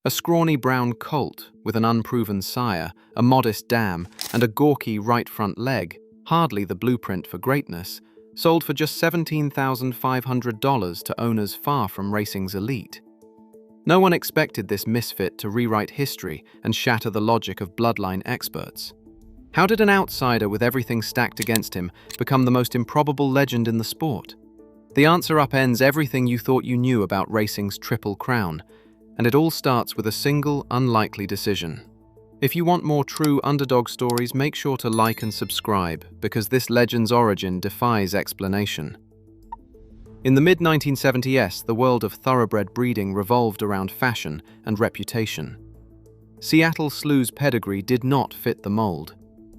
A scrawny brown colt with an unproven sire, a modest dam, and a gawky right front leg, hardly the blueprint for greatness, sold for just $17,500 to owners far from racing's elite. No one expected this misfit to rewrite history and shatter the logic of Bloodline experts. How did an outsider with everything stacked against him become the most improbable legend in the sport? The answer upends everything you thought you knew about racing's Triple Crown, and it all starts with a single, unlikely decision. If you want more true underdog stories, make sure to like and subscribe, because this legend's origin defies explanation. In the mid-1970s, the world of thoroughbred breeding revolved around fashion and reputation. Seattle Slew's pedigree did not fit the mold.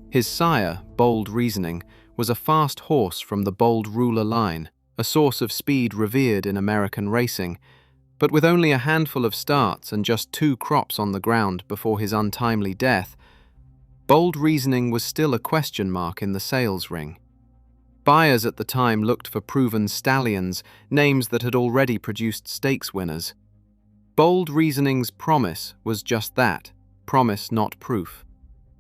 His sire, Bold Reasoning, was a fast horse from the Bold Ruler line, a source of speed revered in American racing, but with only a handful of starts and just 2 crops on the ground before his untimely death, Bold Reasoning was still a question mark in the sales ring. Buyers at the time looked for proven stallions, names that had already produced stakes winners. Bold Reasoning's promise was just that, promise not proof.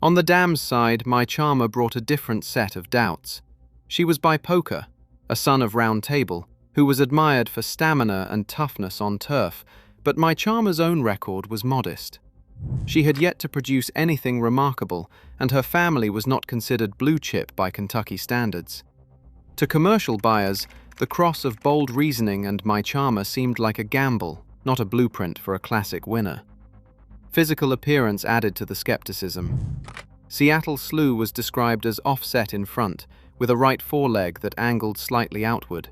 On the dam's side, My Charmer brought a different set of doubts. She was by Poker, a son of Round Table, who was admired for stamina and toughness on turf, but My Charmer's own record was modest. She had yet to produce anything remarkable, and her family was not considered blue chip by Kentucky standards. To commercial buyers, the cross of Bold Reasoning and My Charmer seemed like a gamble, not a blueprint for a classic winner. Physical appearance added to the skepticism. Seattle Slew was described as offset in front, with a right foreleg that angled slightly outward.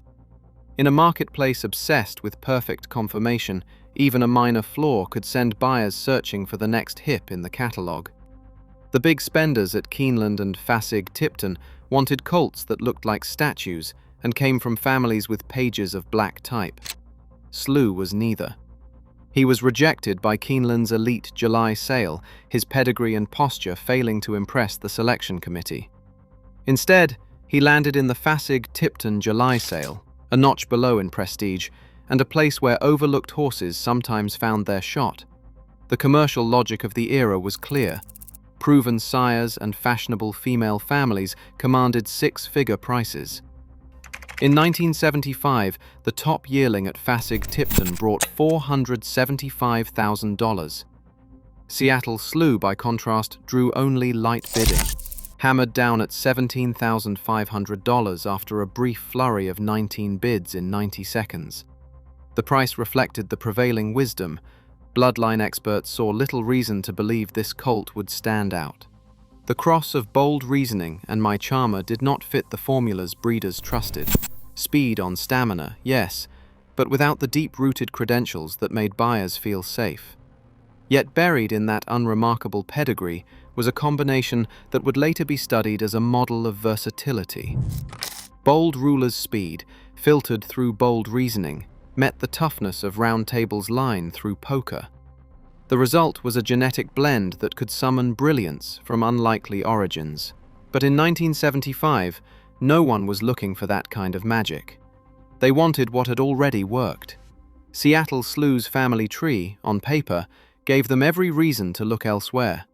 In a marketplace obsessed with perfect conformation, even a minor flaw could send buyers searching for the next hip in the catalogue. The big spenders at Keeneland and Fasig-Tipton wanted colts that looked like statues and came from families with pages of black type. Slew was neither. He was rejected by Keeneland's elite July sale, his pedigree and posture failing to impress the selection committee. Instead, he landed in the Fasig-Tipton July sale, a notch below in prestige, and a place where overlooked horses sometimes found their shot. The commercial logic of the era was clear. Proven sires and fashionable female families commanded 6-figure prices. In 1975, the top yearling at Fasig-Tipton brought $475,000. Seattle Slew, by contrast, drew only light bidding, hammered down at $17,500 after a brief flurry of 19 bids in 90 seconds. The price reflected the prevailing wisdom. Bloodline experts saw little reason to believe this colt would stand out. The cross of Bold Reasoning and My Charmer did not fit the formulas breeders trusted. Speed on stamina, yes, but without the deep-rooted credentials that made buyers feel safe. Yet buried in that unremarkable pedigree was a combination that would later be studied as a model of versatility. Bold Ruler's speed, filtered through Bold Reasoning, met the toughness of Round Table's line through Poker. The result was a genetic blend that could summon brilliance from unlikely origins. But in 1975, no one was looking for that kind of magic. They wanted what had already worked. Seattle Slew's family tree, on paper, gave them every reason to look elsewhere.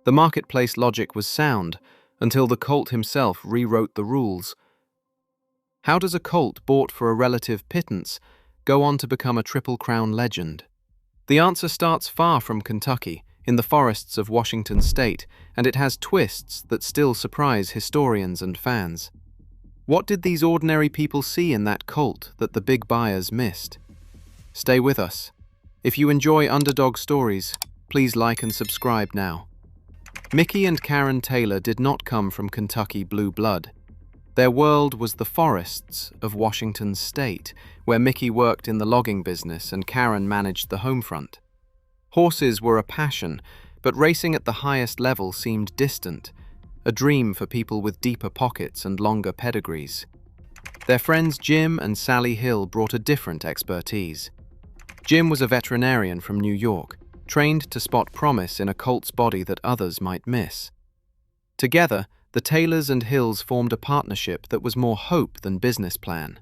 The marketplace logic was sound, until the colt himself rewrote the rules. How does a colt bought for a relative pittance go on to become a Triple Crown legend? The answer starts far from Kentucky, in the forests of Washington state, and it has twists that still surprise historians and fans. What did these ordinary people see in that colt that the big buyers missed? Stay with us. If you enjoy underdog stories, please like and subscribe now. Mickey and Karen Taylor did not come from Kentucky blue blood. Their world was the forests of Washington state, where Mickey worked in the logging business and Karen managed the home front. Horses were a passion, but racing at the highest level seemed distant, a dream for people with deeper pockets and longer pedigrees. Their friends Jim and Sally Hill brought a different expertise. Jim was a veterinarian from New York, trained to spot promise in a colt's body that others might miss. Together, the Taylors and Hills formed a partnership that was more hope than business plan.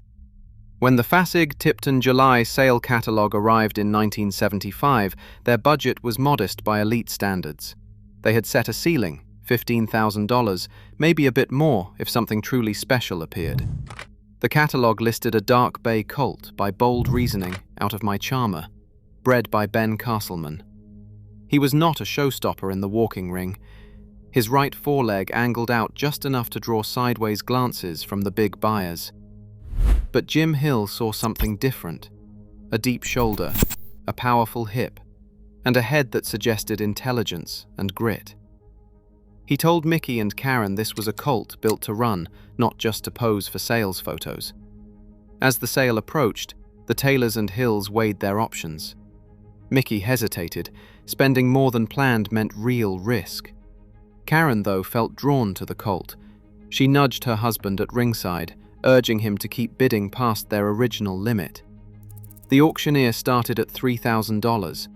When the Fasig-Tipton July sale catalogue arrived in 1975, their budget was modest by elite standards. They had set a ceiling, $15,000, maybe a bit more if something truly special appeared. The catalogue listed a dark bay colt by Bold Reasoning out of My Charmer, bred by Ben Castleman. He was not a showstopper in the walking ring. His right foreleg angled out just enough to draw sideways glances from the big buyers. But Jim Hill saw something different: a deep shoulder, a powerful hip, and a head that suggested intelligence and grit. He told Mickey and Karen this was a colt built to run, not just to pose for sales photos. As the sale approached, the Taylors and Hills weighed their options. Mickey hesitated. Spending more than planned meant real risk. Karen, though, felt drawn to the colt. She nudged her husband at ringside, urging him to keep bidding past their original limit. The auctioneer started at $3,000.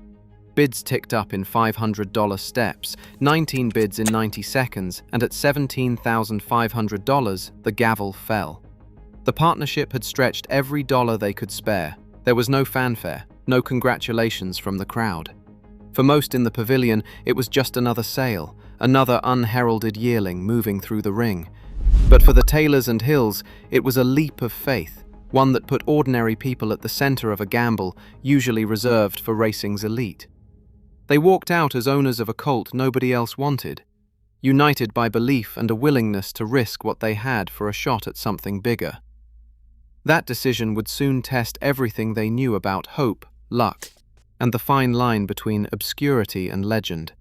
Bids ticked up in $500 steps, 19 bids in 90 seconds, and at $17,500, the gavel fell. The partnership had stretched every dollar they could spare. There was no fanfare, no congratulations from the crowd. For most in the pavilion, it was just another sale, another unheralded yearling moving through the ring. But for the Taylors and Hills, it was a leap of faith, one that put ordinary people at the center of a gamble usually reserved for racing's elite. They walked out as owners of a colt nobody else wanted, united by belief and a willingness to risk what they had for a shot at something bigger. That decision would soon test everything they knew about hope, luck, and the fine line between obscurity and legend.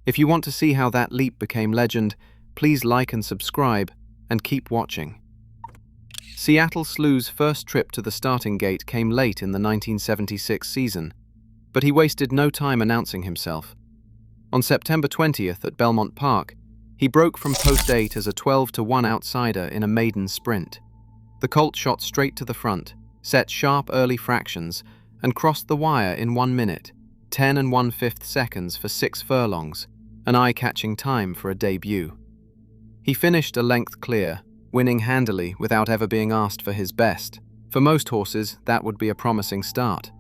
If you want to see how that leap became legend, please like and subscribe, and keep watching. Seattle Slew's first trip to the starting gate came late in the 1976 season, but he wasted no time announcing himself. On September 20th at Belmont Park, he broke from post 8 as a 12-1 outsider in a maiden sprint. The colt shot straight to the front, set sharp early fractions, and crossed the wire in 1 minute, 10 1/5 seconds for 6 furlongs, an eye-catching time for a debut. He finished a length clear, winning handily without ever being asked for his best. For most horses, that would be a promising start.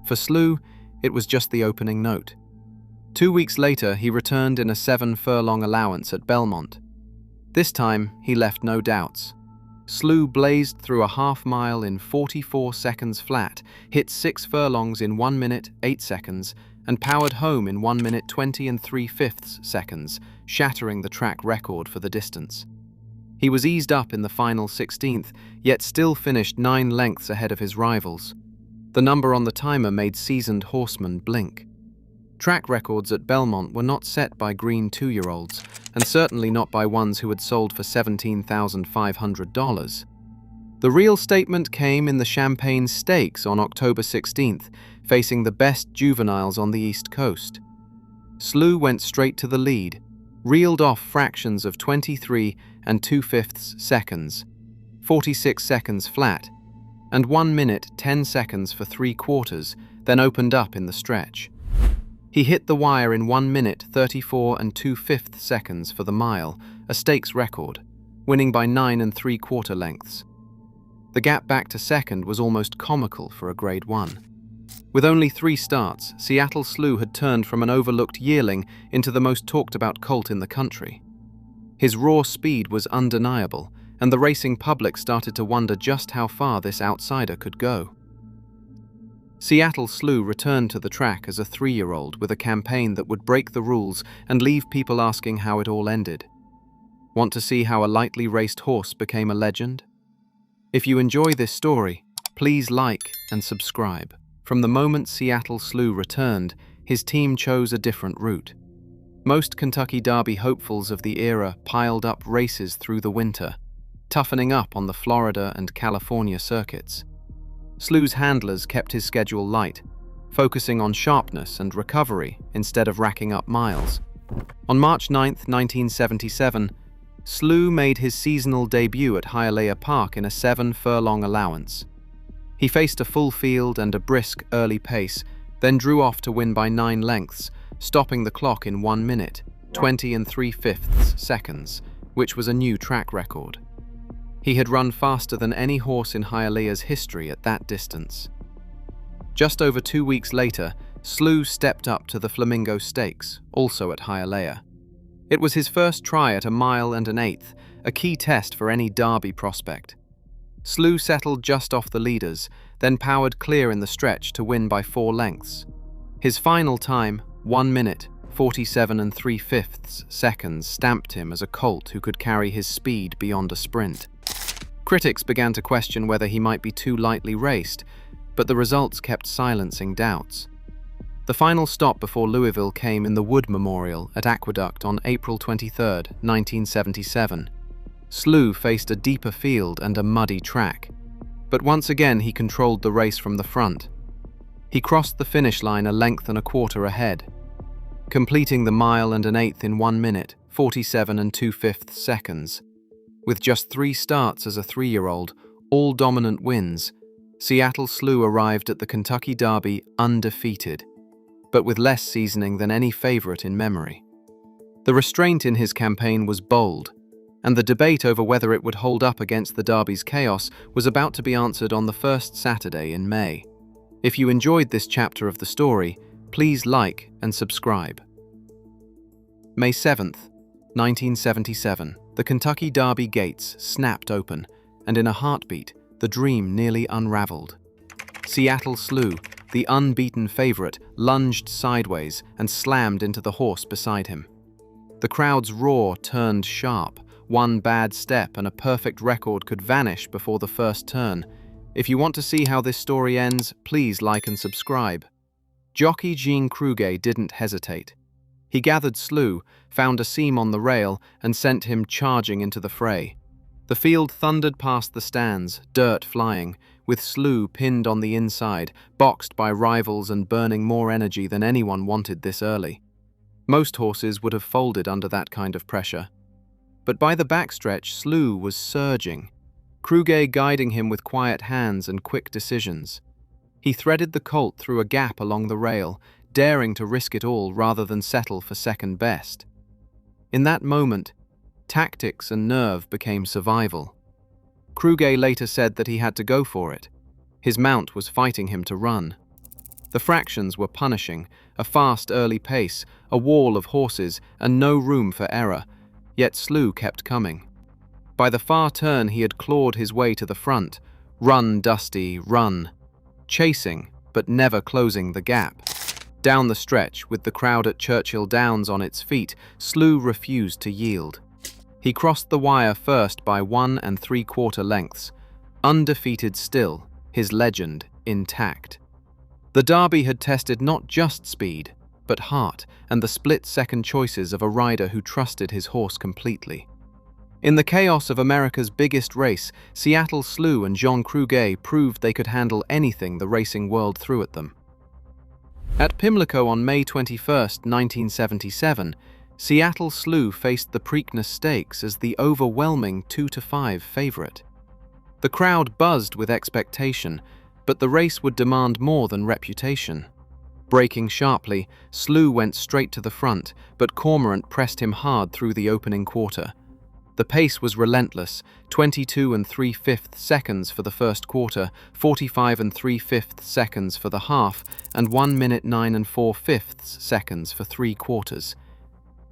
For Slew, it was just the opening note. 2 weeks later, he returned in a 7-furlong allowance at Belmont. This time, he left no doubts. Slew blazed through a half-mile in 44 seconds flat, hit 6 furlongs in 1 minute, 8 seconds, and powered home in 1 minute 20 3/5 seconds, shattering the track record for the distance. He was eased up in the final 16th, yet still finished 9 lengths ahead of his rivals. The number on the timer made seasoned horsemen blink. Track records at Belmont were not set by green 2-year-olds, and certainly not by ones who had sold for $17,500. The real statement came in the Champagne Stakes on October 16th, facing the best juveniles on the East Coast. Slew went straight to the lead, reeled off fractions of 23 2/5 seconds, 46 seconds flat, and 1 minute 10 seconds for 3/4, then opened up in the stretch. He hit the wire in 1 minute 34 2/5 seconds for the mile, a stakes record, winning by 9 3/4 lengths. The gap back to second was almost comical for a Grade 1. With only 3 starts, Seattle Slew had turned from an overlooked yearling into the most talked-about colt in the country. His raw speed was undeniable, and the racing public started to wonder just how far this outsider could go. Seattle Slew returned to the track as a 3-year-old with a campaign that would break the rules and leave people asking how it all ended. Want to see how a lightly raced horse became a legend? If you enjoy this story, please like and subscribe. From the moment Seattle Slew returned, his team chose a different route. Most Kentucky Derby hopefuls of the era piled up races through the winter, toughening up on the Florida and California circuits. Slew's handlers kept his schedule light, focusing on sharpness and recovery instead of racking up miles. On March 9, 1977, Slew made his seasonal debut at Hialeah Park in a 7-furlong allowance. He faced a full field and a brisk early pace, then drew off to win by 9 lengths, stopping the clock in 1 minute, 20 3/5 seconds, which was a new track record. He had run faster than any horse in Hialeah's history at that distance. Just over 2 weeks later, Slew stepped up to the Flamingo Stakes, also at Hialeah. It was his first try at a mile and an eighth, a key test for any Derby prospect. Slew settled just off the leaders, then powered clear in the stretch to win by 4 lengths. His final time, 1 minute, 47 3/5 seconds, stamped him as a colt who could carry his speed beyond a sprint. Critics began to question whether he might be too lightly raced, but the results kept silencing doubts. The final stop before Louisville came in the Wood Memorial at Aqueduct on April 23, 1977. Slew faced a deeper field and a muddy track, but once again he controlled the race from the front. He crossed the finish line a length and a quarter ahead, completing the mile and an eighth in 1 minute, 47 2/5 seconds. With just 3 starts as a 3-year-old, all dominant wins, Seattle Slew arrived at the Kentucky Derby undefeated, but with less seasoning than any favorite in memory. The restraint in his campaign was bold, and the debate over whether it would hold up against the Derby's chaos was about to be answered on the first Saturday in May. If you enjoyed this chapter of the story, please like and subscribe. May 7th, 1977, the Kentucky Derby gates snapped open, and in a heartbeat, the dream nearly unraveled. Seattle Slew, the unbeaten favorite, lunged sideways and slammed into the horse beside him. The crowd's roar turned sharp. One bad step and a perfect record could vanish before the first turn. If you want to see how this story ends, please like and subscribe. Jockey Jean Kruger didn't hesitate. He gathered Slew, found a seam on the rail, and sent him charging into the fray. The field thundered past the stands, dirt flying, with Slew pinned on the inside, boxed by rivals and burning more energy than anyone wanted this early. Most horses would have folded under that kind of pressure. But by the backstretch, Slew was surging, Kruger guiding him with quiet hands and quick decisions. He threaded the colt through a gap along the rail, daring to risk it all rather than settle for second best. In that moment, tactics and nerve became survival. Kruger later said that he had to go for it. His mount was fighting him to run. The fractions were punishing, a fast early pace, a wall of horses, and no room for error, yet Slew kept coming. By the far turn he had clawed his way to the front. Run, Dusty, run. Chasing, but never closing the gap. Down the stretch, with the crowd at Churchill Downs on its feet, Slew refused to yield. He crossed the wire first by 1 3/4 lengths, undefeated still, his legend intact. The Derby had tested not just speed, but heart and the split-second choices of a rider who trusted his horse completely. In the chaos of America's biggest race, Seattle Slew and Jean Kruger proved they could handle anything the racing world threw at them. At Pimlico on May 21, 1977, Seattle Slew faced the Preakness Stakes as the overwhelming 2-5 favorite. The crowd buzzed with expectation, but the race would demand more than reputation. Braking sharply, Slew went straight to the front, but Cormorant pressed him hard through the opening quarter. The pace was relentless, 22 3/5 seconds for the first quarter, 45 3/5 seconds for the half, and 1 minute 9 4/5 seconds for 3 quarters.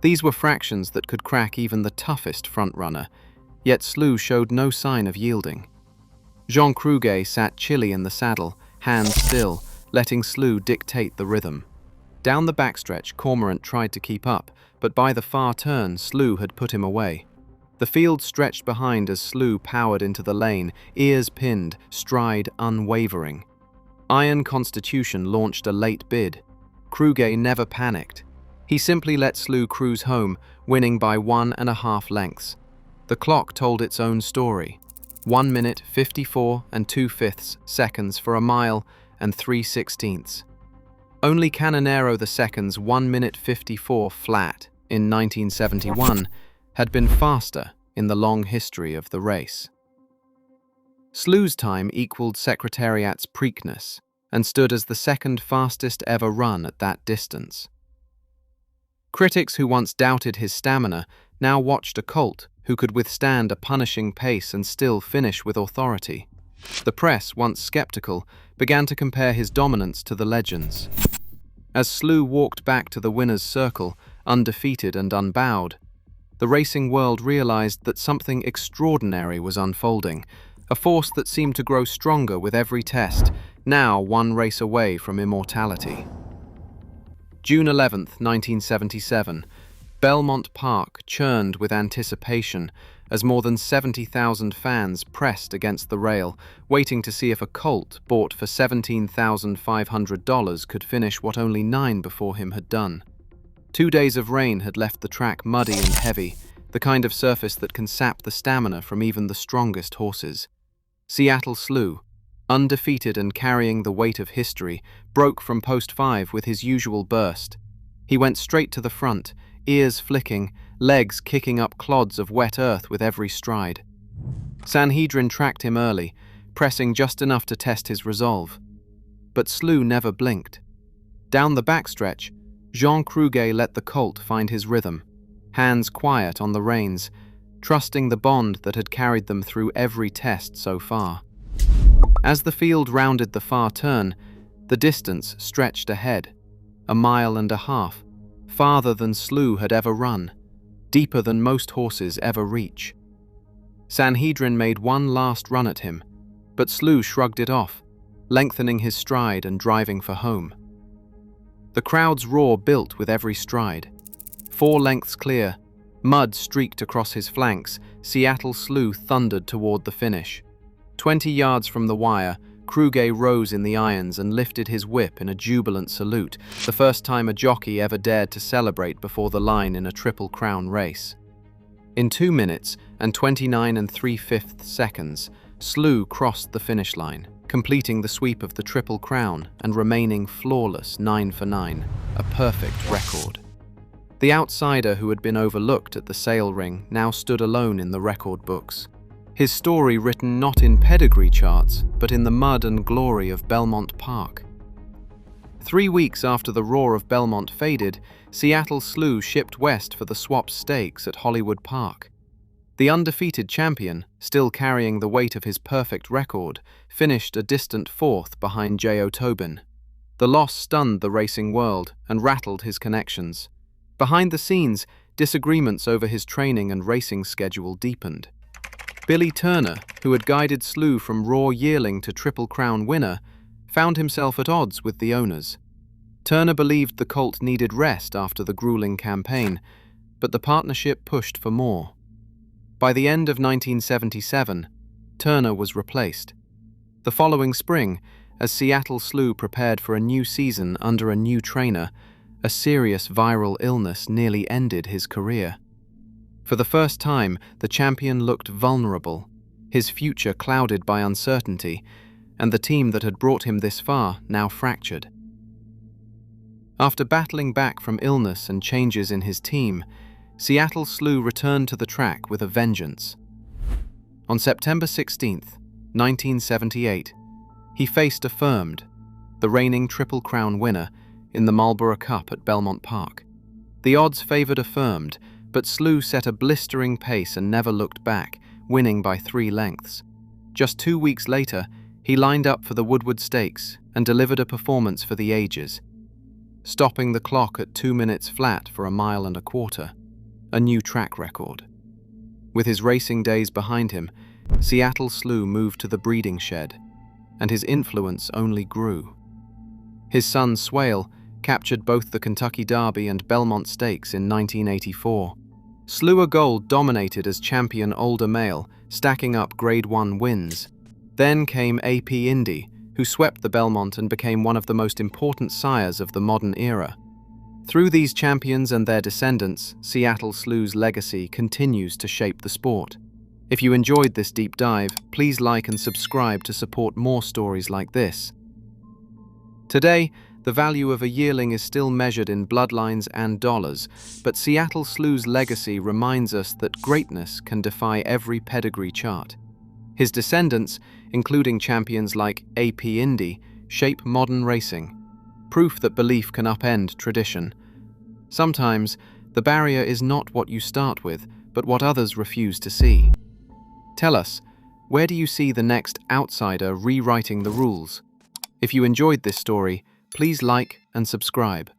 These were fractions that could crack even the toughest frontrunner, yet Slew showed no sign of yielding. Jean Kruger sat chilly in the saddle, hands still, letting Slew dictate the rhythm. Down the backstretch, Cormorant tried to keep up, but by the far turn, Slew had put him away. The field stretched behind as Slew powered into the lane, ears pinned, stride unwavering. Iron Constitution launched a late bid. Kruger never panicked. He simply let Slew cruise home, winning by 1.5 lengths. The clock told its own story. 1 minute 54 2/5 seconds for a mile and 3/16. Only Canonero II's 1 minute 54 flat in 1971 had been faster in the long history of the race. Slew's time equaled Secretariat's Preakness and stood as the second fastest ever run at that distance. Critics who once doubted his stamina now watched a colt who could withstand a punishing pace and still finish with authority. The press, once skeptical, began to compare his dominance to the legends. As Slew walked back to the winner's circle, undefeated and unbowed, the racing world realized that something extraordinary was unfolding, a force that seemed to grow stronger with every test, now one race away from immortality. June 11, 1977. Belmont Park churned with anticipation as more than 70,000 fans pressed against the rail, waiting to see if a colt bought for $17,500 could finish what only 9 before him had done. 2 days of rain had left the track muddy and heavy, the kind of surface that can sap the stamina from even the strongest horses. Seattle Slew, undefeated and carrying the weight of history, broke from post 5 with his usual burst. He went straight to the front, ears flicking, legs kicking up clods of wet earth with every stride. Sanhedrin tracked him early, pressing just enough to test his resolve. But Slew never blinked. Down the backstretch, Jean Kruger let the colt find his rhythm, hands quiet on the reins, trusting the bond that had carried them through every test so far. As the field rounded the far turn, the distance stretched ahead, 1.5 miles, farther than Slew had ever run, deeper than most horses ever reach. Sanhedrin made one last run at him, but Slew shrugged it off, lengthening his stride and driving for home. The crowd's roar built with every stride. 4 lengths clear, mud streaked across his flanks, Seattle Slew thundered toward the finish. 20 yards from the wire, Kruger rose in the irons and lifted his whip in a jubilant salute, the first time a jockey ever dared to celebrate before the line in a Triple Crown race. In 2 minutes and 29 3/5 seconds, Slew crossed the finish line, completing the sweep of the Triple Crown and remaining flawless 9 for 9, a perfect record. The outsider who had been overlooked at the sale ring now stood alone in the record books. His story written not in pedigree charts, but in the mud and glory of Belmont Park. 3 weeks after the roar of Belmont faded, Seattle Slew shipped west for the Swap Stakes at Hollywood Park. The undefeated champion, still carrying the weight of his perfect record, finished a distant 4th behind J.O. Tobin. The loss stunned the racing world and rattled his connections. Behind the scenes, disagreements over his training and racing schedule deepened. Billy Turner, who had guided Slew from raw yearling to Triple Crown winner, found himself at odds with the owners. Turner believed the colt needed rest after the grueling campaign, but the partnership pushed for more. By the end of 1977, Turner was replaced. The following spring, as Seattle Slew prepared for a new season under a new trainer, a serious viral illness nearly ended his career. For the first time, the champion looked vulnerable, his future clouded by uncertainty, and the team that had brought him this far now fractured. After battling back from illness and changes in his team, Seattle Slew returned to the track with a vengeance. On September 16, 1978, he faced Affirmed, the reigning Triple Crown winner, in the Marlborough Cup at Belmont Park. The odds favoured Affirmed, but Slew set a blistering pace and never looked back, winning by 3 lengths. Just 2 weeks later, he lined up for the Woodward Stakes and delivered a performance for the ages, stopping the clock at 2 minutes flat for 1.25 miles, a new track record. With his racing days behind him, Seattle Slew moved to the breeding shed, and his influence only grew. His son Swale captured both the Kentucky Derby and Belmont Stakes in 1984. Slew Gold dominated as champion older male, stacking up Grade 1 wins. Then came AP Indy, who swept the Belmont and became one of the most important sires of the modern era. Through these champions and their descendants, Seattle Slew's legacy continues to shape the sport. If you enjoyed this deep dive, please like and subscribe to support more stories like this. Today, the value of a yearling is still measured in bloodlines and dollars, but Seattle Slew's legacy reminds us that greatness can defy every pedigree chart. His descendants, including champions like AP Indy, shape modern racing, proof that belief can upend tradition. Sometimes, the barrier is not what you start with, but what others refuse to see. Tell us, where do you see the next outsider rewriting the rules? If you enjoyed this story, please like and subscribe.